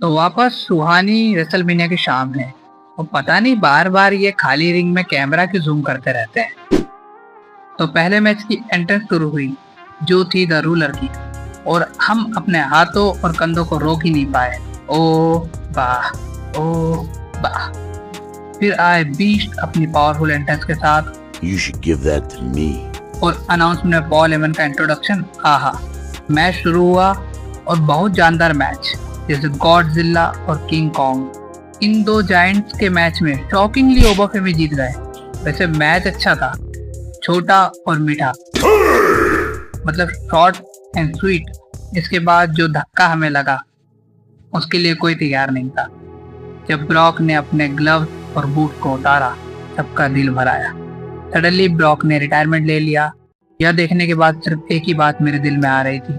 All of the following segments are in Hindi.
तो वापस सुहानी रेसलमेनिया की शाम है और पता नहीं बार बार ये खाली रिंग में कैमरा क्यों जूम करते रहते हैं। तो पहले मैच की एंट्रेंस शुरू हुई जो थी द रूलर की, और हम अपने हाथों और कंधों को रोक ही नहीं पाए। ओ वाह, ओ वाह। फिर आए बीस्ट अपनी पावरफुल एंट्रेंस के साथ। You should give that to me. और अनाउंसमेंट में पॉल हेमन का इंट्रोडक्शन। आहा, मैच शुरू हुआ और बहुत जानदार मैच जैसे गॉडजिला और किंग कॉन्ग। इन दो जायंट्स के मैच में शॉकिंगली ओबाफेमी जीत गए। वैसे मैच अच्छा था, छोटा और मीठा, मतलब शॉर्ट एंड स्वीट। इसके बाद जो धक्का हमें लगा उसके लिए कोई तैयार नहीं था। जब ब्रॉक ने अपने ग्लव्स और बूट को उतारा सबका दिल भर आया। सडनली ब्रॉक ने रिटायरमेंट ले लिया। यह देखने के बाद सिर्फ एक ही बात मेरे दिल में आ रही थी,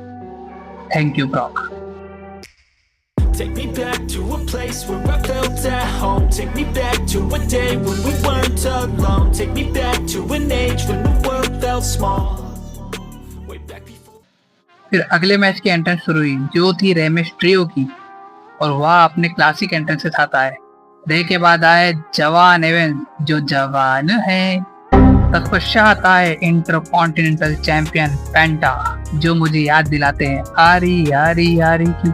thank you Brock. Take me back to a place where I felt at home. Take me back to a day when we weren't alone. Take me back to an age when the world felt small. Way back before. फिर अगले मैच की एंट्रेंस शुरू हुई जो थी रे मिस्ट्रियो की, और वह अपने क्लासिक एंट्रेंस के साथ आए। रे के बाद आए जवान एवेंस जो जवान है। तत्पश्चात आए इंटरकॉन्टिनेंटल चैंपियन पेंटा जो मुझे याद दिलाते हैं आरी आरी आरी की।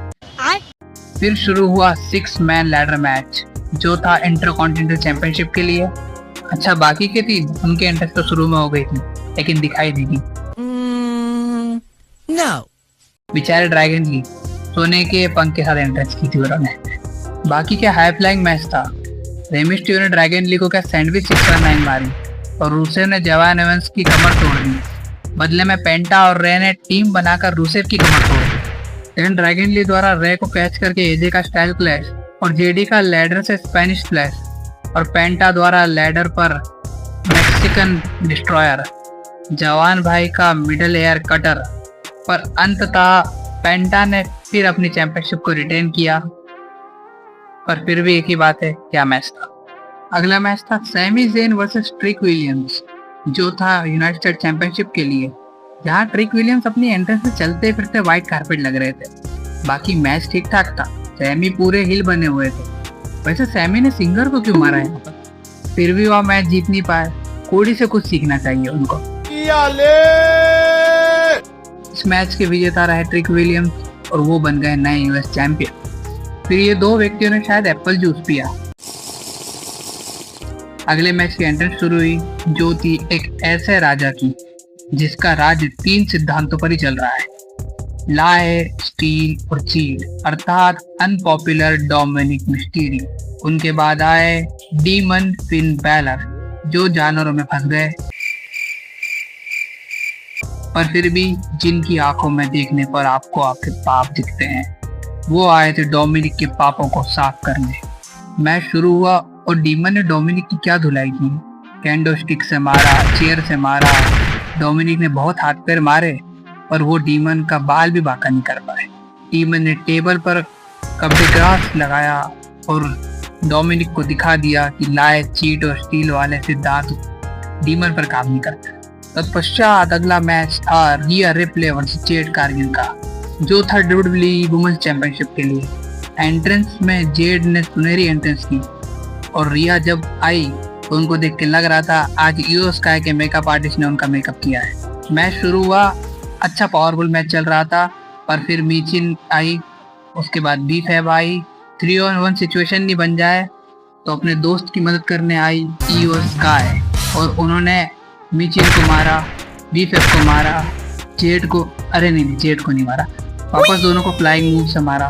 फिर शुरू हुआ 6 मैन लैडर मैच जो था इंटरकॉन्टिनेंटल चैंपियनशिप के लिए। अच्छा, बाकी के थी उनके एंट्रेंस तो शुरू में हो गई थी लेकिन दिखाई दी थी। No. बेचारे ड्रैगन ली सोने के पंख के साथ एंट्रेंस की थी उन्होंने। बाकी क्या हाई फ्लाइंग मैच था। रे मिस्टीरियो ने ड्रैगन ली को क्या सैंडविच 619 मारी और रूसेव ने जवान एवेंस की कमर तोड़ दी। बदले में पेंटा और रे ने टीम बनाकर रूसेव की कमर तोड़ दी। लेकिन ड्रैगन ली द्वारा रे को कैच करके एजे का स्टाइल क्लैश और जेडी का लैडर से स्पेनिश फ्लैश और पेंटा द्वारा लैडर पर मैक्सिकन डिस्ट्रॉयर, जवान भाई का मिडल एयर कटर, पर अंततः पेंटा ने फिर अपनी चैंपियनशिप को रिटेन किया। पर फिर भी एक ही बात है, क्या मैच था। अगला मैच था Sami Zayn versus Trick Williams जो था यूनाइटेड स्टेट चैंपियनशिप के लिए, जहाँ ट्रिक विलियम्स अपनी एंट्रेंस से चलते फिरते व्हाइट कारपेट लग रहे थे। बाकी मैच ठीक ठाक था, सैमी पूरे हिल बने हुए थे। वैसे सैमी ने सिंगर को क्यों मारा यहाँ पर, फिर भी वह मैच जीत नहीं पाए। कोडी से कुछ सीखना चाहिए उनको। इस मैच के विजेता रहे ट्रिक विलियम्स और वो बन गए नए यूएस चैंपियन। फिर ये दो व्यक्तियों ने शायद एप्पल जूस पिया। अगले मैच की एंट्रेंस शुरू हुई जो थी एक ऐसे राजा की जिसका राज्य 3 सिद्धांतों पर ही चल रहा है, लाए, स्टील और चीट, अर्थात अनपॉपुलर डोमिनिक मिस्टीरियो। उनके बाद आए डीमन फिन बैलर जो जानवरों में फंस गए, पर फिर भी जिनकी आंखों में देखने पर आपको आपके पाप दिखते हैं, वो आए थे डोमिनिक के पापों को साफ करने। मैच शुरू हुआ और डीमन ने डोमिनिक की क्या धुलाई की। कैंडो स्टिक से मारा, चेयर से मारा, डोमिनिक ने बहुत हाथ पैर मारे पर वो डीमन का बाल भी बाका नहीं कर पाए। डीमन ने टेबल पर कब्जे ग्रास लगाया और डोमिनिक को दिखा दिया कि लाए, चीट और स्टील वाले सिद्धांत डीमन पर काम नहीं करते। तत्पश्चात अगला मैच था रिया रिप्ले वर्सेस जेड कारगिल का जो था डब्ल्यूडब्ल्यूई वुमेन्स चैंपियनशिप के लिए। एंट्रेंस में जेड ने सुनहरी एंट्रेंस की और रिया जब आई तो उनको देख के लग रहा था आज ईओ स्काई के मेकअप आर्टिस्ट ने उनका मेकअप किया है। मैच शुरू हुआ, अच्छा पावरफुल मैच चल रहा था, पर फिर मीचिन आई, उसके बाद बी फैब आई। 3-on-1 सिचुएशन नहीं बन जाए तो अपने दोस्त की मदद करने आई ईओ स्काई और उन्होंने मीचिन को मारा, बी फैब को मारा, जेड को, अरे नहीं जेड को नहीं मारा, वापस दोनों को फ्लाइंग मूव से मारा।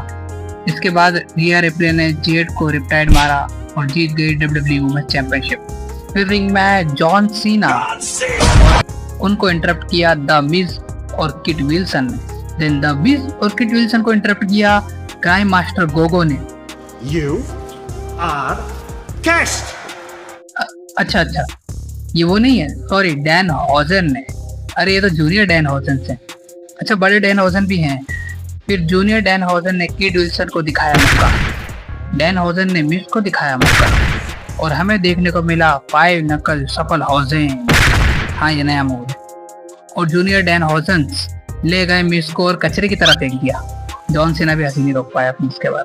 इसके बाद रिया रिप्ले ने जेड को रिप्टाइड मारा और जीत गई डब्ल्यूडब्ल्यूई वुमेन्स चैंपियनशिप। फिर रिंग में जॉन सीना और उनको इंटरप्ट किया द मिज और किट विल्सन ने। देन द मिज और किट विल्सन को इंटरप्ट किया गाय मास्टर गोगो ने। You are guest. अच्छा, ये वो नहीं है, सॉरी, डैन हॉजन ने। अरे ये तो जूनियर डैन हॉजन से। अच्छा, बड़े डैन हॉजन भी हैं। फिर जूनियर डैन हॉजन ने किट विल्सन को दिखाया मौका, डैन हॉजन ने मिस को दिखाया मौका और हमें देखने को मिला 5 नकल सफल हॉजन। हाँ, ये नया मूव है। और जूनियर डैन हॉजन ले गए मिस को और कचरे की तरह फेंक दिया। जॉन सीना भी हंसी नहीं रोक पाया अपनी इसके बाद।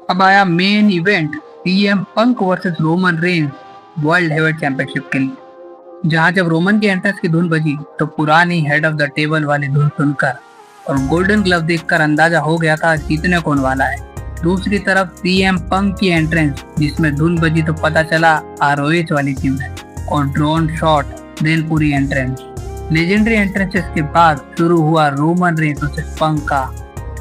अब आया main event, CM Punk versus Roman Reigns world heavyweight championship के लिए, जहां जब रोमन की एंट्रेंस की धुन बजी तो पुरानी हेड ऑफ द टेबल वाली धुन सुनकर और गोल्डन ग्लव देखकर अंदाजा हो गया था जीतने कौन वाला है। दूसरी तरफ सीएम पंक की एंट्रेंस जिसमें धुन बजी तो पता चला आरओएच वाली टीम है, और ड्रोन शॉट देन पूरी एंट्रेंस। लेजेंडरी एंट्रेंसेस के बाद शुरू हुआ रोमन रेंज वर्सेस पंक का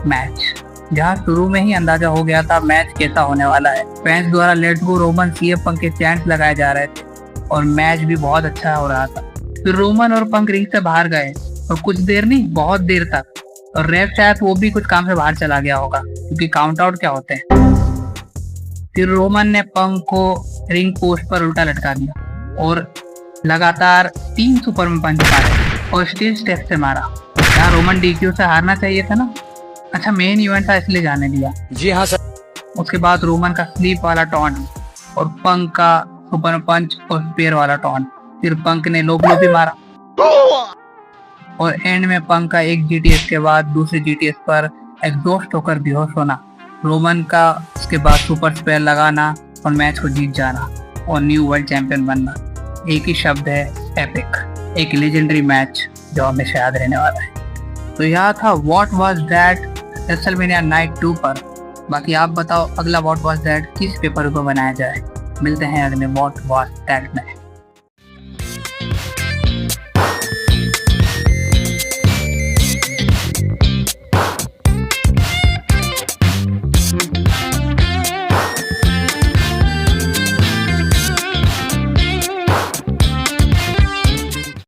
मैच, जहां शुरू में ही अंदाजा हो गया था मैच कैसा होने वाला है। फैंस द्वारा let's go Roman CM Punk के चैंट्स लगाए जा रहे थे और मैच भी बहुत अच्छा हो रहा था। फिर रोमन और पंक रिंग से बाहर गए और कुछ देर नहीं बहुत देर तक, और रेफ शायद वो भी कुछ काम से बाहर चला गया होगा क्योंकि काउंट आउट क्या होते हैं। फिर रोमन ने पंक को रिंग पोस्ट पर उल्टा लटका दिया और लगातार 3 सुपर में पंच मारे और स्टील स्टेप से मारा। क्या रोमन डीक्यू से हारना चाहिए था ना? अच्छा, मेन इवेंट था इसलिए जाने दिया। जी हाँ सर। उसके बाद रोमन का स्लीप वाला टॉन्ट और पंक का सुपर पंच और स्पेयर वाला टॉन्ट। फिर पंक ने लो ब्लो भी मारा और एंड में पंक का एक जीटीएस के बाद दूसरे जीटीएस पर एग्जॉस्ट होकर बेहोश होना, रोमन का उसके बाद सुपर स्पेयर लगाना और मैच को जीत जाना और न्यू वर्ल्ड चैंपियन बनना। एक ही शब्द है, एपिक। एक लेजेंडरी मैच जो हमेशा याद रहने वाला है। तो यह था what was that WrestleMania night 2 पर। बाकी आप बताओ अगला व्हाट वाज दैट किस पेपर को बनाया जाए। मिलते हैं अगले व्हाट वाज दैट में।